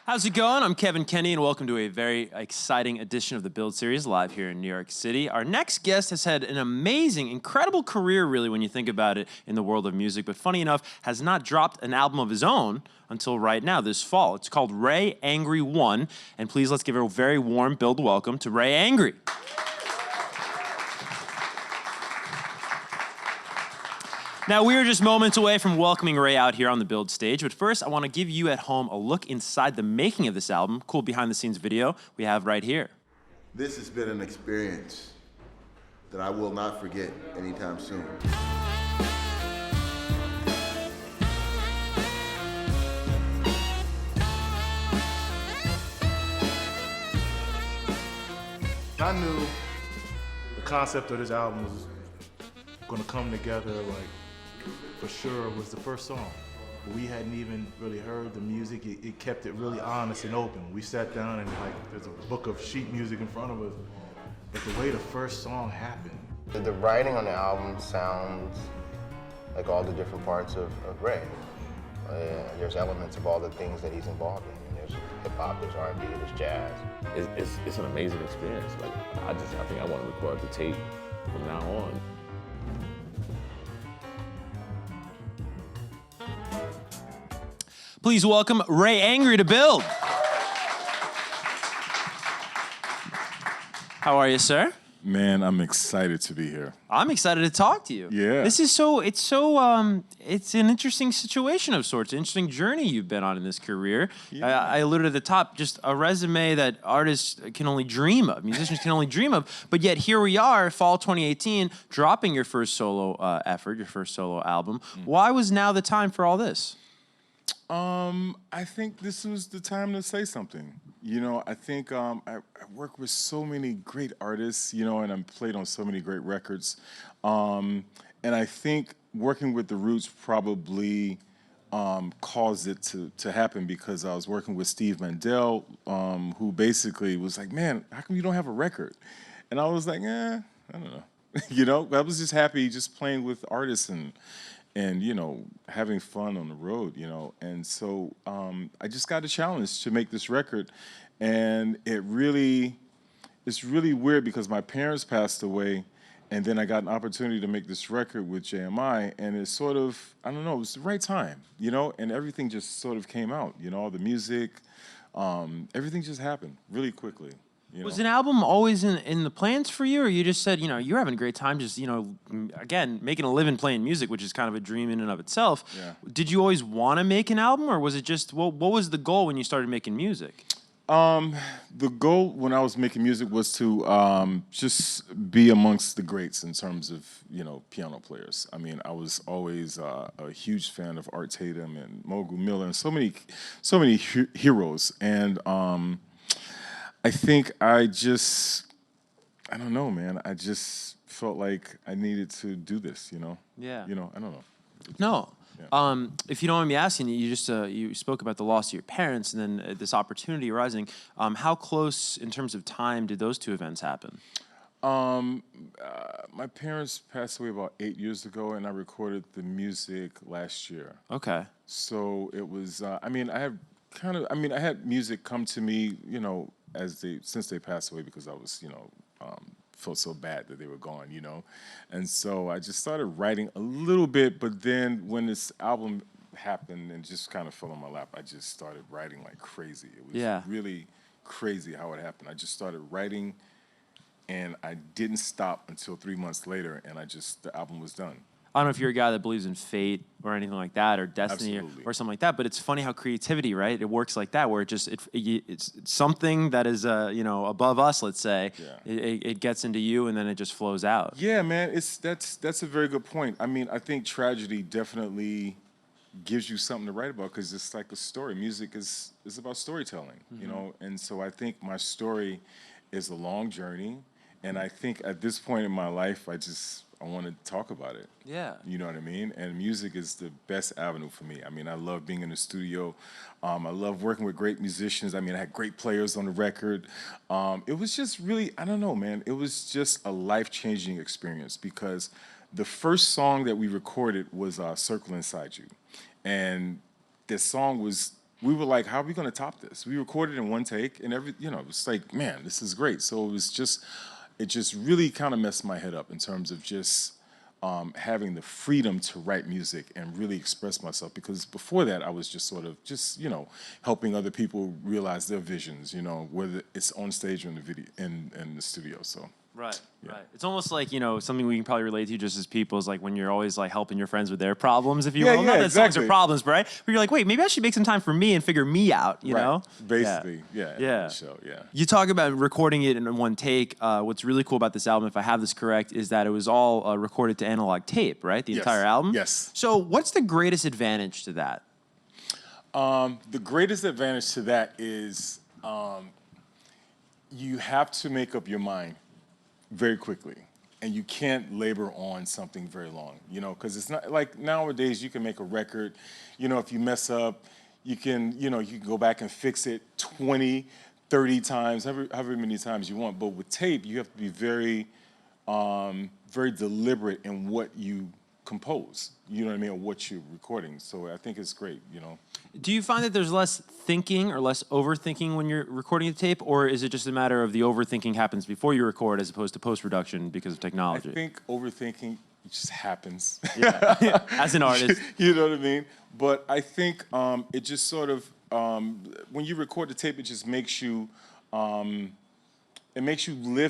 How's it going? I'm Kevin Kenny, and welcome to a very exciting edition of the Build Series live here in New York City. Our next guest has had an amazing, incredible career, really, when you think about it, in the world of music, but funny enough, has not dropped an album of his own until right now, this fall. It's called Ray Angry 1, and please let's give a very warm Build welcome to Ray Angry. Now, we are just moments away from welcoming Ray out here on the Build stage, but first, I want to give you at home a look inside the making of this album. Cool behind-the-scenes video we have right here. This has been an experience that I will not forget anytime soon. I knew the concept of this album was going to come together, like, for sure, was the first song. We hadn't even really heard the music. It kept it really honest and open. We sat down and there's a book of sheet music in front of us. But the way the first song happened. The writing on the album sounds like all the different parts of Ray. There's elements of all the things that he's involved in. There's hip hop, there's R&B, there's jazz. It's an amazing experience. Like I think I want to record the tape from now on. Please welcome Ray Angry to Build. How are you, sir? Man, I'm excited to be here. I'm excited to talk to you. Yeah. This is it's an interesting situation of sorts, an interesting journey you've been on in this career. Yeah. I alluded at the top, just a resume that artists can only dream of, musicians can only dream of, but yet here we are, fall 2018, dropping your first solo effort, your first solo album. Why was now the time for all this? I think this was the time to say something. You know, I think I work with so many great artists, you know, and I've played on so many great records. And I think working with the Roots probably caused it to happen because I was working with Steve Mandel, who basically was like, man, how come you don't have a record? And I was like, I don't know. You know, I was just happy just playing with artists and you know, having fun on the road, you know. And so I just got a challenge to make this record. And it's really weird because my parents passed away, and then I got an opportunity to make this record with JMI, and it's sort of, I don't know, it was the right time, you know, and everything just sort of came out, you know, the music, everything just happened really quickly. You know? Was an album always in the plans for you, or you just said, you know, you're having a great time just, you know, again, making a living playing music, which is kind of a dream in and of itself. Yeah. Did you always want to make an album, or was it just, what was the goal when you started making music? The goal when I was making music was to just be amongst the greats in terms of, you know, piano players. I mean, I was always a huge fan of Art Tatum and Mogu Miller and so many heroes. And I think I don't know, man. I just felt like I needed to do this, you know? Yeah. You know, I don't know. No. Yeah. If you don't mind me asking, you just you spoke about the loss of your parents and then this opportunity arising. How close in terms of time did those two events happen? My parents passed away about 8 years ago, and I recorded the music last year. Okay. So it was, I had music come to me, you know, since they passed away because I was, you know, felt so bad that they were gone, you know. And so I just started writing a little bit, but then when this album happened and just kind of fell on my lap, I just started writing like crazy. It was really crazy how it happened. I just started writing and I didn't stop until 3 months later, and the album was done. I don't know if you're a guy that believes in fate or anything like that, or destiny or something like that, but it's funny how creativity, right? It works like that, where it's something that is, you know, above us, let's say. Yeah. It gets into you and then it just flows out. Yeah, man, that's a very good point. I mean, I think tragedy definitely gives you something to write about because it's like a story. Music is about storytelling, you know? And so I think my story is a long journey, and I think at this point in my life, I want to talk about it. Yeah. You know what I mean? And music is the best avenue for me. I mean, I love being in the studio. I love working with great musicians. I mean, I had great players on the record. It was just really, I don't know, man. It was just a life-changing experience because the first song that we recorded was Circle Inside You. And the song was we were like, how are we going to top this? We recorded in one take, and it's like, man, this is great. So it just really kind of messed my head up in terms of just having the freedom to write music and really express myself. Because before that, I was just sort of helping other people realize their visions, whether it's on stage or in the video, in the studio. So. Right. It's almost like, something we can probably relate to just as people is like when you're always like helping your friends with their problems, if you will. Not that songs are problems, right? But you're like, wait, maybe I should make some time for me and figure me out, you know? Basically, yeah. You talk about recording it in one take. What's really cool about this album, if I have this correct, is that it was all recorded to analog tape, right? The entire album? Yes. So what's the greatest advantage to that? The greatest advantage to that is you have to make up your mind very quickly, and you can't labor on something very long, because it's not like nowadays you can make a record, if you mess up, you can go back and fix it 20, 30 times, however many times you want. But with tape, you have to be very, very deliberate in what you compose, or what you're recording. So I think it's great, Do you find that there's less thinking or less overthinking when you're recording a tape, or is it just a matter of the overthinking happens before you record as opposed to post-production because of technology? I think overthinking just happens. As an artist. You know what I mean? But I think it just sort of, when you record the tape, it just makes you, live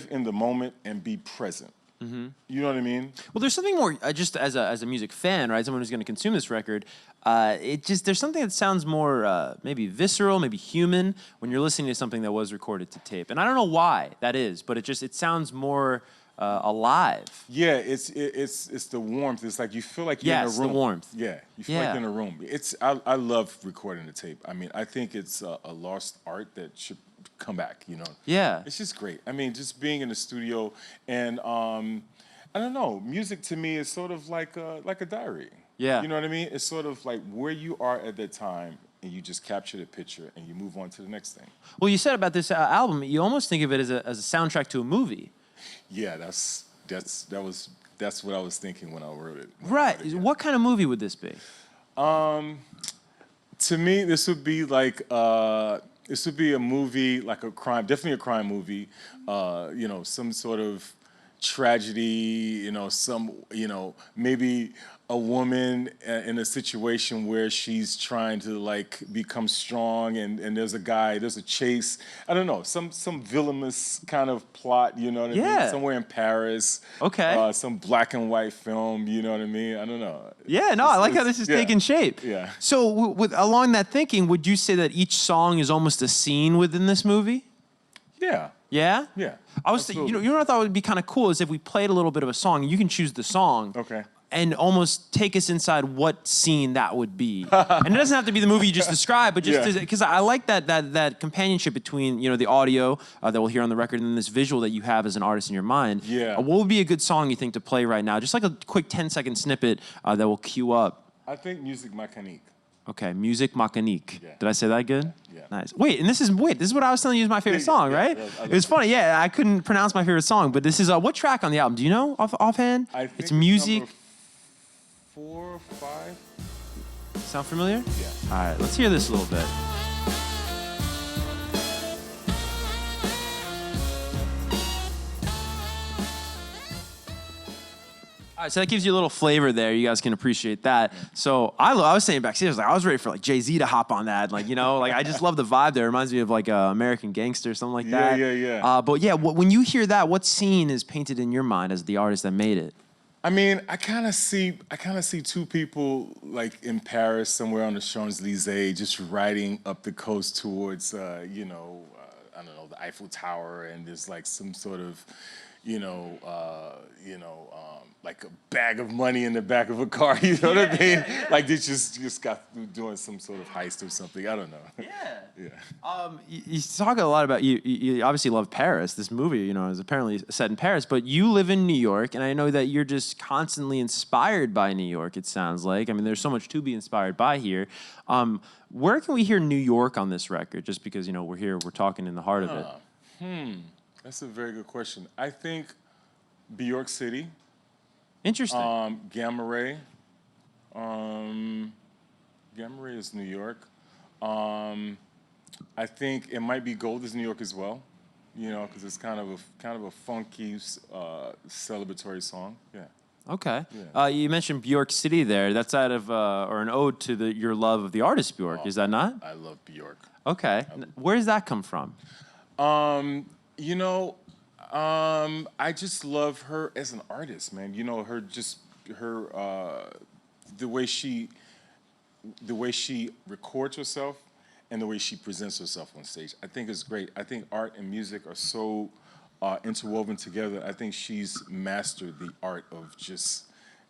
in the moment and be present. Mm-hmm. You know what I mean? Well, there's something more, just as a music fan, right? Someone who's going to consume this record, there's something that sounds more maybe visceral, maybe human when you're listening to something that was recorded to tape. And I don't know why that is, but it sounds more alive. Yeah, it's the warmth. It's like you feel like you're in a room. Yes, the warmth. Yeah, you feel like you're in a room. I love recording the tape. I mean, I think it's a lost art that should come back, Yeah. It's just great. I mean, just being in the studio and I don't know, music to me is sort of like a diary. Yeah. You know what I mean? It's sort of like where you are at that time, and you just capture the picture and you move on to the next thing. Well, you said about this album, you almost think of it as a soundtrack to a movie. Yeah, that's what I was thinking when I wrote it. Right. What kind of movie would this be? To me, this would be like a movie, like a crime, definitely a crime movie. Some sort of tragedy. Maybe a woman in a situation where she's trying to like become strong, and there's a chase. I don't know, some villainous kind of plot. You know what I mean? Somewhere in Paris. Okay. Some black and white film. You know what I mean? I don't know. Yeah, no, I like how this is taking shape. Yeah. So along that thinking, would you say that each song is almost a scene within this movie? Yeah. Yeah? Yeah. I was thinking, what I thought would be kind of cool is if we played a little bit of a song, you can choose the song. Okay. And almost take us inside what scene that would be. And it doesn't have to be the movie you just described, but just because I like that companionship between, the audio that we'll hear on the record and then this visual that you have as an artist in your mind. Yeah. What would be a good song you think to play right now? Just like a quick 10-second snippet that will cue up. I think Music Mécanique. Okay, Music Mécanique. Yeah. Did I say that good? Yeah. Nice. Wait, this is what I was telling you is my favorite song, right? I It was funny. Yeah, I couldn't pronounce my favorite song, but this is what track on the album? Do you know offhand? I think it's Music. Number 4 or 5. Sound familiar? Yeah. All right, let's hear this a little bit. All right, so that gives you a little flavor there. You guys can appreciate that. So I was saying backstage, I was ready for like Jay-Z to hop on that. I just love the vibe there. It reminds me of like American Gangster or something like that. Yeah. But yeah, when you hear that, what scene is painted in your mind as the artist that made it? I mean, I kind of see two people like in Paris, somewhere on the Champs-Élysées, just riding up the coast towards, I don't know, the Eiffel Tower, and there's like some sort of, like a bag of money in the back of a car. You know what I mean? Yeah. Like they just got through doing some sort of heist or something. I don't know. Yeah. You talk a lot about you obviously love Paris. This movie, is apparently set in Paris, but you live in New York, and I know that you're just constantly inspired by New York. It sounds like. I mean, there's so much to be inspired by here. Where can we hear New York on this record? Just because we're here, we're talking in the heart of it. That's a very good question. I think Bjork City. Interesting. Gamma Ray. Gamma Ray is New York. I think it might be Gold is New York as well, you know, because it's kind of a funky, celebratory song. Yeah. Okay. Yeah. You mentioned Bjork City there. That's out of, or an ode to your love of the artist Bjork. Is that not? I love Bjork. Okay. Where does that come from? You know, I just love her as an artist, man. You know, the way she records herself and the way she presents herself on stage. I think is great. I think art and music are so interwoven together. I think she's mastered the art of just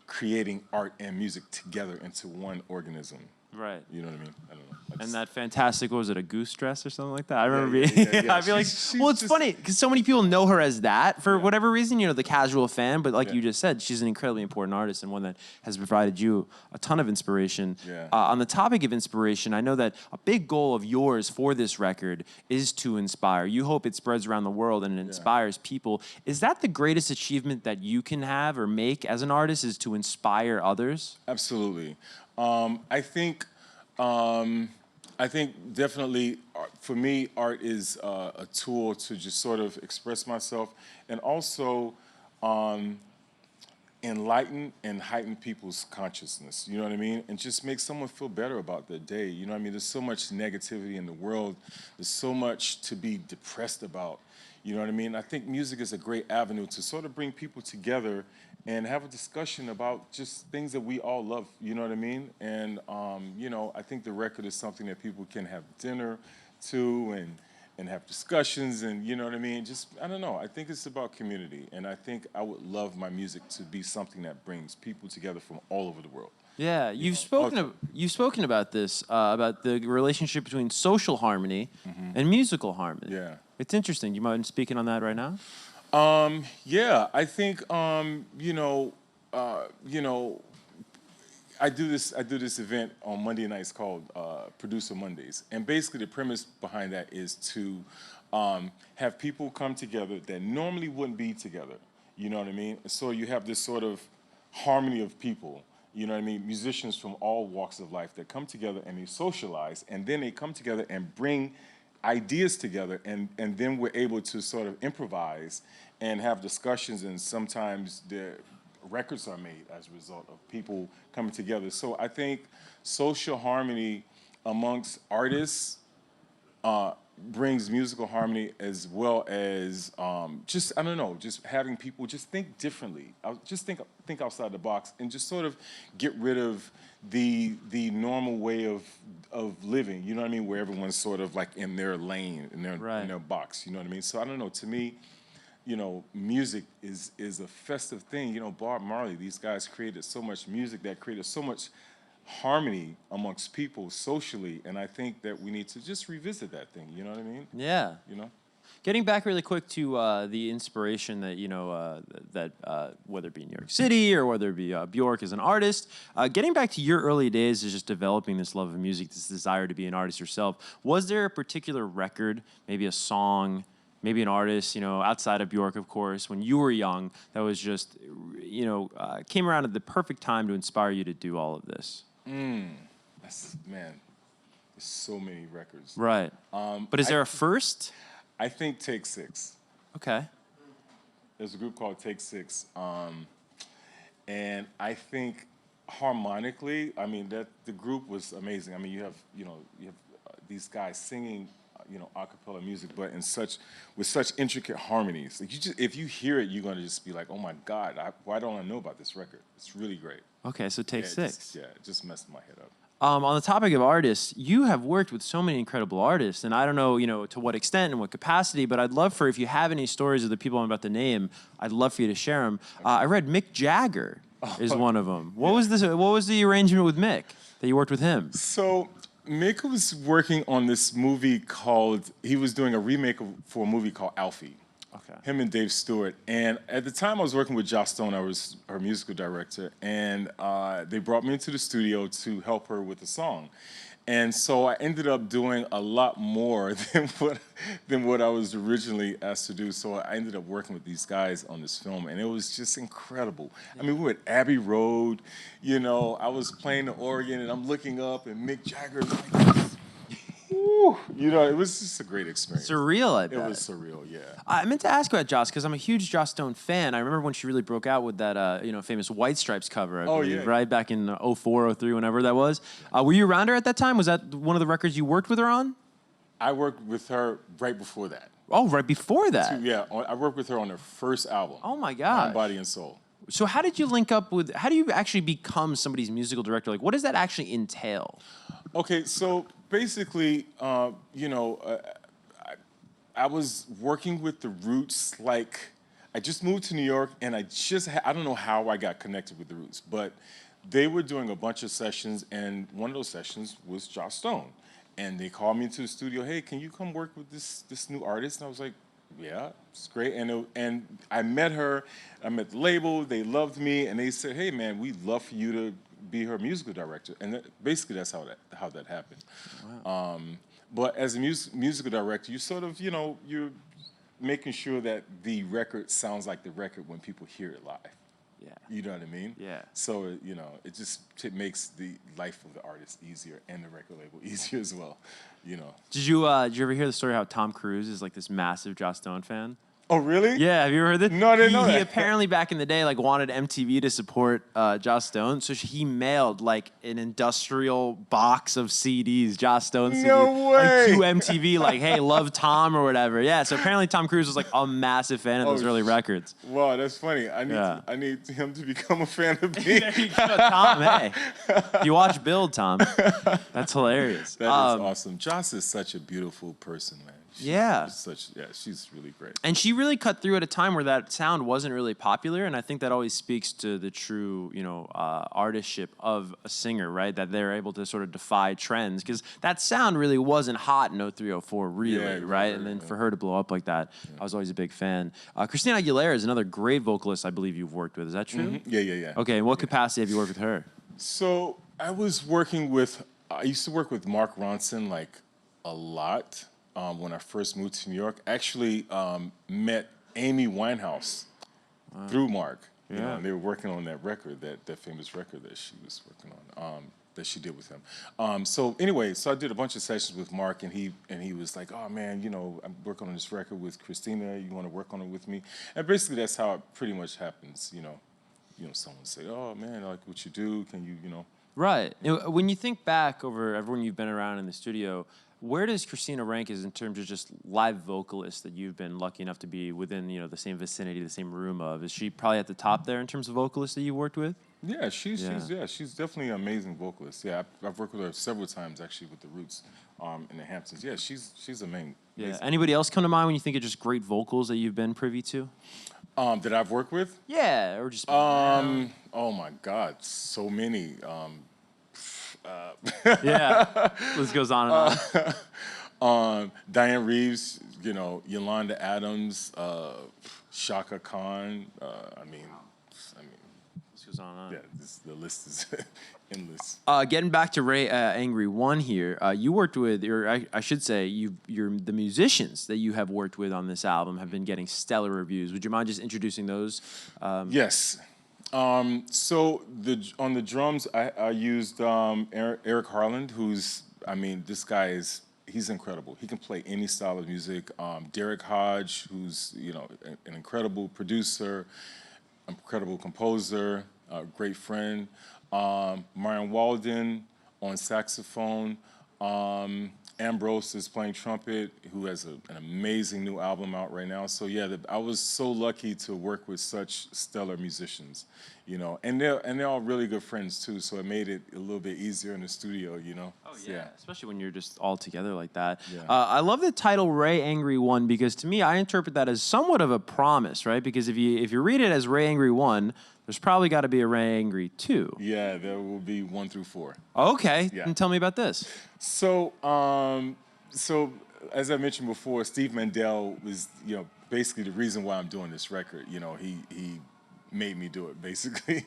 creating art and music together into one organism. Right. You know what I mean? I don't know. And that fantastic, what was it, a goose dress or something like that? I remember yeah, being, yeah, yeah. I feel like, She's well, it's just- funny because so many people know her as that for Yeah. whatever reason, you know, the casual fan, but like Yeah. you just said, she's an incredibly important artist and one that has provided you a ton of inspiration. Yeah. On the topic of inspiration, I know that a big goal of yours for this record is to inspire. You hope it spreads around the world and it inspires people. Is that the greatest achievement that you can have or make as an artist, is to inspire others? Absolutely. I think definitely for me, art is a tool to just sort of express myself and also enlighten and heighten people's consciousness. You know what I mean? And just make someone feel better about their day. You know what I mean? There's so much negativity in the world. There's so much to be depressed about. You know what I mean? I think music is a great avenue to sort of bring people together and have a discussion about just things that we all love, you know what I mean? And, you know, I think the record is something that people can have dinner to and have discussions and, you know what I mean? Just, I don't know, I think it's about community. And I think I would love my music to be something that brings people together from all over the world. Yeah, you've spoken about this, about the relationship between social harmony and musical harmony. Yeah. It's interesting. You mind speaking on that right now? Yeah, I think you know, I do this event on Monday nights called Producer Mondays, and basically the premise behind that is to have people come together that normally wouldn't be together. You know what I mean? So you have this sort of harmony of people. You know what I mean? Musicians from all walks of life that come together and they socialize, and then they come together and bring ideas together, and then we're able to sort of improvise and have discussions, and sometimes the records are made as a result of people coming together. So I think social harmony amongst artists brings musical harmony, as well as just, I don't know, just having people just think differently. Just think outside the box and just sort of get rid of the normal way of living, you know what I mean, where everyone's sort of like in their lane, in their box, you know what I mean? So I don't know, to me, you know, music is a festive thing. You know, Bob Marley, these guys created so much music that created so much harmony amongst people socially, and I think that we need to just revisit that thing, you know what I mean? Yeah. You know? Getting back really quick to the inspiration that, you know, whether it be New York City or whether it be Bjork as an artist, getting back to your early days as just developing this love of music, this desire to be an artist yourself, was there a particular record, maybe a song, maybe an artist, you know, outside of Bjork, of course, when you were young, that was just, you know, came around at the perfect time to inspire you to do all of this? That's, man, there's so many records. Right. But is there a first? I think Take Six. Okay. There's a group called Take Six, and I think harmonically, I mean, that the group was amazing. I mean, you have these guys singing, you know, a cappella music, but with such intricate harmonies. Like if you hear it, you're gonna just be like, oh my God, why don't I know about this record? It's really great. Okay, so Take Six. It just messed my head up. On the topic of artists, you have worked with so many incredible artists, and I don't know, you know, to what extent and what capacity, but I'd love for, if you have any stories of the people I'm about to name, I'd love for you to share them. I read Mick Jagger is one of them. What was this? What was the arrangement with Mick that you worked with him? So Mick was working on this movie he was doing a remake for a movie called Alfie. Okay. Him and Dave Stewart. And at the time I was working with Joss Stone, I was her musical director, and they brought me into the studio to help her with the song. And so I ended up doing a lot more than what I was originally asked to do. So I ended up working with these guys on this film, and it was just incredible. I mean, we were at Abbey Road, you know, I was playing the organ, and I'm looking up, and Mick Jagger's like this. whew, you know, it was just a great experience. Surreal, I It bet. was surreal, yeah. I meant to ask about Joss because I'm a huge Joss Stone fan. I remember when she really broke out with that, famous White Stripes cover, I believe, yeah. right back in 04, 03, whenever that was. Were you around her at that time? Was that one of the records you worked with her on? I worked with her right before that. Oh, right before that. Yeah, I worked with her on her first album. Oh my Mind, gosh. Body, and Soul. So how did you link up with? How do you actually become somebody's musical director? Like, what does that actually entail? Okay, so basically, I was working with the Roots. Like, I just moved to New York, and I don't know how I got connected with the Roots, but they were doing a bunch of sessions, and one of those sessions was Joss Stone. And they called me into the studio, hey, can you come work with this new artist? And I was like, yeah, it's great. And I met her, I met the label, they loved me, and they said, hey, man, we'd love for you to be her musical director. And basically that's how that happened. Wow. But as a musical director, you sort of, you're making sure that the record sounds like the record when people hear it live. Yeah. You know what I mean? Yeah. So, it makes the life of the artist easier and the record label easier as well, Did you ever hear the story how Tom Cruise is like this massive Joss Stone fan? Oh, really? Yeah, have you ever heard this? No, I didn't know He that. apparently back in the day wanted MTV to support Joss Stone, so he mailed like an industrial box of CDs, Joss Stone CDs, No way. to MTV, hey, love Tom or whatever. Yeah, so apparently Tom Cruise was like a massive fan of those early records. Wow, that's funny. I need him to become a fan of me. There you go, Tom. Hey, you watch Build, Tom. That's hilarious. That is awesome. Joss is such a beautiful person, man. She's really great. And she really cut through at a time where that sound wasn't really popular, and I think that always speaks to the true, artistship of a singer, right? That they're able to sort of defy trends, because that sound really wasn't hot in 03, 04, really, right? And then for her to blow up like that, I was always a big fan. Christina Aguilera is another great vocalist I believe you've worked with. Is that true? Mm-hmm. Yeah. Okay, in what capacity have you worked with her? So I used to work with Mark Ronson a lot. When I first moved to New York, actually met Amy Winehouse through Mark. And they were working on that record, that famous record that she was working on, that she did with him. So I did a bunch of sessions with Mark, and he was like, oh man, I'm working on this record with Christina. You want to work on it with me? And basically that's how it pretty much happens. Someone say, oh man, I like what you do. Can you, Right. When you think back over everyone you've been around in the studio, where does Christina rank as in terms of just live vocalists that you've been lucky enough to be within, the same vicinity, the same room of? Is she probably at the top there in terms of vocalists that you've worked with? Yeah, she's definitely an amazing vocalist. Yeah, I've worked with her several times actually with the Roots in the Hamptons. Yeah, she's amazing. Yeah. Anybody else come to mind when you think of just great vocals that you've been privy to? That I've worked with? Yeah, or just oh my God, so many. Yeah, list goes on and on. Diane Reeves, Yolanda Adams, Shaka Khan. List goes on and on. Yeah, the list is endless. Getting back to Ray Angry One here, you worked with, or I should say, the musicians that you have worked with on this album have been getting stellar reviews. Would you mind just introducing those? Yes. So on the drums, I used Eric Harland, who's, this guy he's incredible. He can play any style of music. Derek Hodge, who's, an incredible producer, incredible composer, great friend. Marion Walden on saxophone. Ambrose is playing trumpet, who has an amazing new album out right now. So yeah, I was so lucky to work with such stellar musicians, and they're all really good friends too. So it made it a little bit easier in the studio, Oh yeah, especially when you're just all together like that. Yeah. I love the title Ray Angry One because to me I interpret that as somewhat of a promise, right? Because if you read it as Ray Angry One, there's probably got to be a Ray Angry 2. Yeah, there will be 1 through 4. Okay, Yeah. and tell me about this. So, as I mentioned before, Steve Mandel was, basically the reason why I'm doing this record. He made me do it, basically.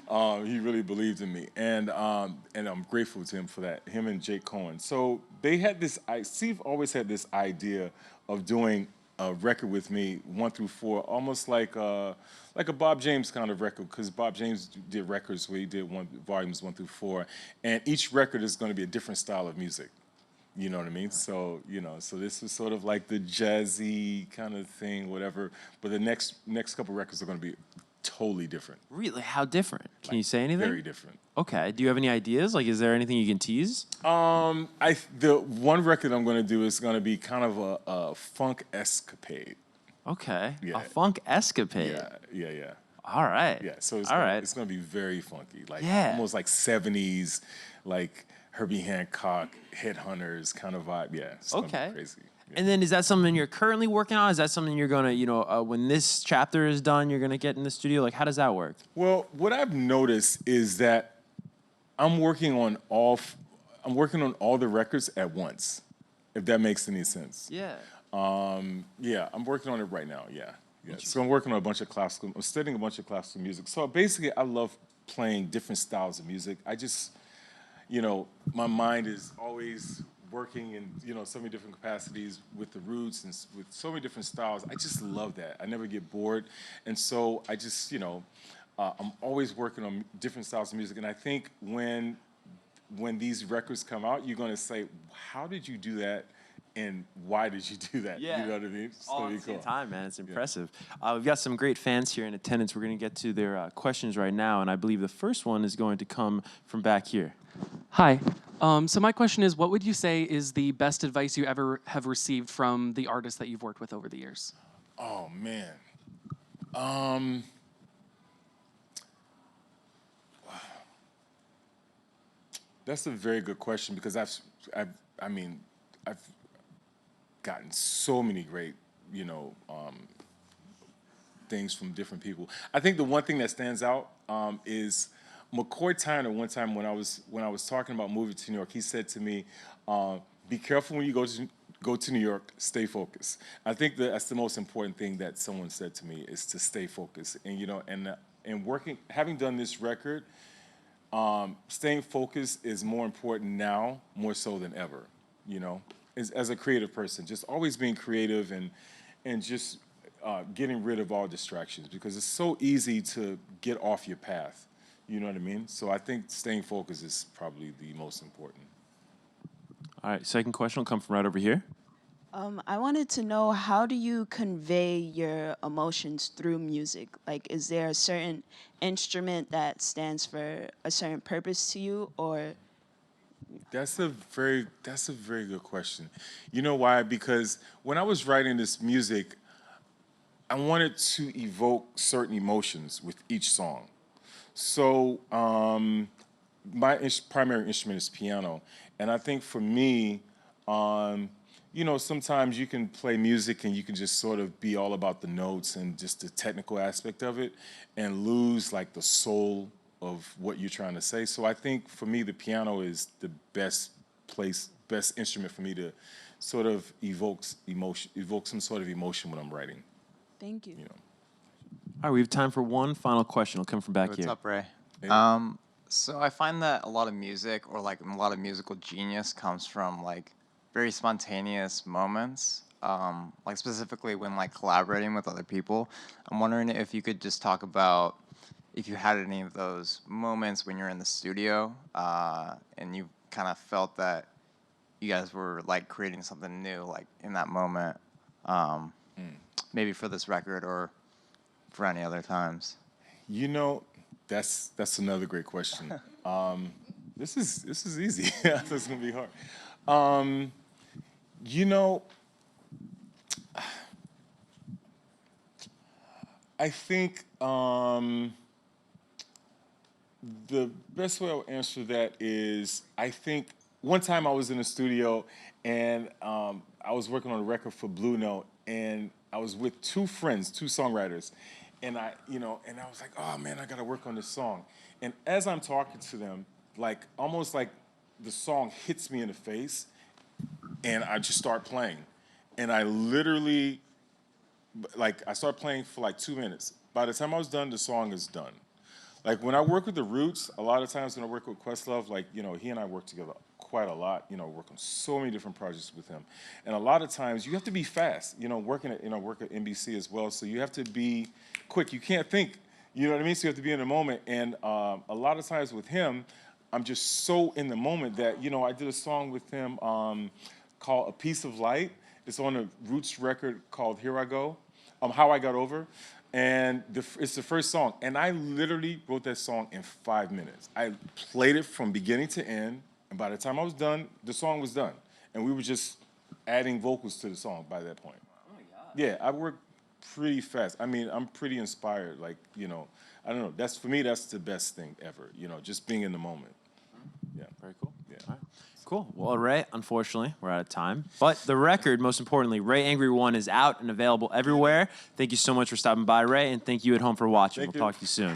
He really believed in me, and I'm grateful to him for that. Him and Jake Cohen. So they had Steve always had this idea of doing a record with me 1 through 4, almost like a Bob James kind of record, because Bob James did records where he did volumes 1 through 4, and each record is going to be a different style of music, You know what I mean? So, so this was sort of like the jazzy kind of thing, whatever. But the next couple records are going to be totally different. Really? How different? Can you say anything? Very different. Okay. Do you have any ideas? Like, is there anything you can tease? The one record I'm going to do is going to be kind of a funk escapade. Okay. Yeah. A funk escapade. Yeah. All right. Yeah, so it's all gonna, right. it's gonna be very funky, like Yeah. almost like 70s, like Herbie Hancock, Headhunters kind of vibe. Yeah, it's gonna Okay. be crazy. Yeah. And then is that something you're currently working on? Is that something you're gonna, when this chapter is done, you're gonna get in the studio? Like, how does that work? Well, what I've noticed is that I'm working on all the records at once, if that makes any sense. Yeah. Yeah, I'm working on it right now. Yeah. So I'm working on I'm studying a bunch of classical music. So basically, I love playing different styles of music. I just, my mind is always working in, so many different capacities with the roots and with so many different styles. I just love that. I never get bored. And so I just, I'm always working on different styles of music. And I think when these records come out, you're going to say, how did you do that? And why did you do that? Yeah. You know what I mean? It's All gonna at be the same cool. time, man. It's impressive. We've got some great fans here in attendance. We're going to get to their questions right now, and I believe the first one is going to come from back here. Hi. So my question is, what would you say is the best advice you ever have received from the artists that you've worked with over the years? Oh man. That's a very good question because I've gotten so many great, things from different people. I think the one thing that stands out is McCoy Tyner. One time when I was talking about moving to New York, he said to me, "Be careful when you go to New York. Stay focused." I think that's the most important thing that someone said to me is to stay focused. And and having done this record, staying focused is more important now, more so than ever. As a creative person, just always being creative and just getting rid of all distractions because it's so easy to get off your path. You know what I mean? So I think staying focused is probably the most important. All right, second question will come from right over here. I wanted to know, how do you convey your emotions through music? Like, is there a certain instrument that stands for a certain purpose to you, or? That's a very good question. You know why? Because when I was writing this music, I wanted to evoke certain emotions with each song. So my primary instrument is piano, and I think for me, sometimes you can play music and you can just sort of be all about the notes and just the technical aspect of it and lose like the soul of what you're trying to say. So I think for me, the piano is the best instrument for me to sort of evoke some sort of emotion when I'm writing. Thank you. All right, we have time for one final question. It'll come from back What's here. up, Ray? Hey. So I find that a lot of music or like a lot of musical genius comes from like very spontaneous moments, like specifically when like collaborating with other people. I'm wondering if you could just talk about if you had any of those moments when you're in the studio and you kind of felt that you guys were like creating something new like in that moment, maybe for this record or for any other times. That's another great question. This is easy. This is gonna be hard. I think the best way I'll answer that is I think one time I was in a studio and I was working on a record for Blue Note and I was with two friends, two songwriters, and I was like, oh man, I gotta work on this song. And as I'm talking to them, like almost like the song hits me in the face and I just start playing. And I literally, I start playing for like 2 minutes. By the time I was done, the song is done. Like when I work with the Roots, a lot of times when I work with Questlove, he and I work together quite a lot, work on so many different projects with him. And a lot of times you have to be fast, work at NBC as well. So you have to be quick. You can't think, you know what I mean? So you have to be in the moment. And a lot of times with him, I'm just so in the moment that, you know, I did a song with him called A Piece of Light. It's on a Roots record called Here I Go, How I Got Over. And it's the first song. And I literally wrote that song in 5 minutes. I played it from beginning to end. And by the time I was done, the song was done. And we were just adding vocals to the song by that point. Oh my God. Yeah, I work pretty fast. I mean, I'm pretty inspired. Like, you know, I don't know. For me, that's the best thing ever. You know, just being in the moment. Yeah. Very cool. Yeah. All right. Cool. Well, Ray, unfortunately, we're out of time. But the record, most importantly, Ray Angry One, is out and available everywhere. Thank you so much for stopping by, Ray, and thank you at home for watching. Thank We'll you. talk to you soon.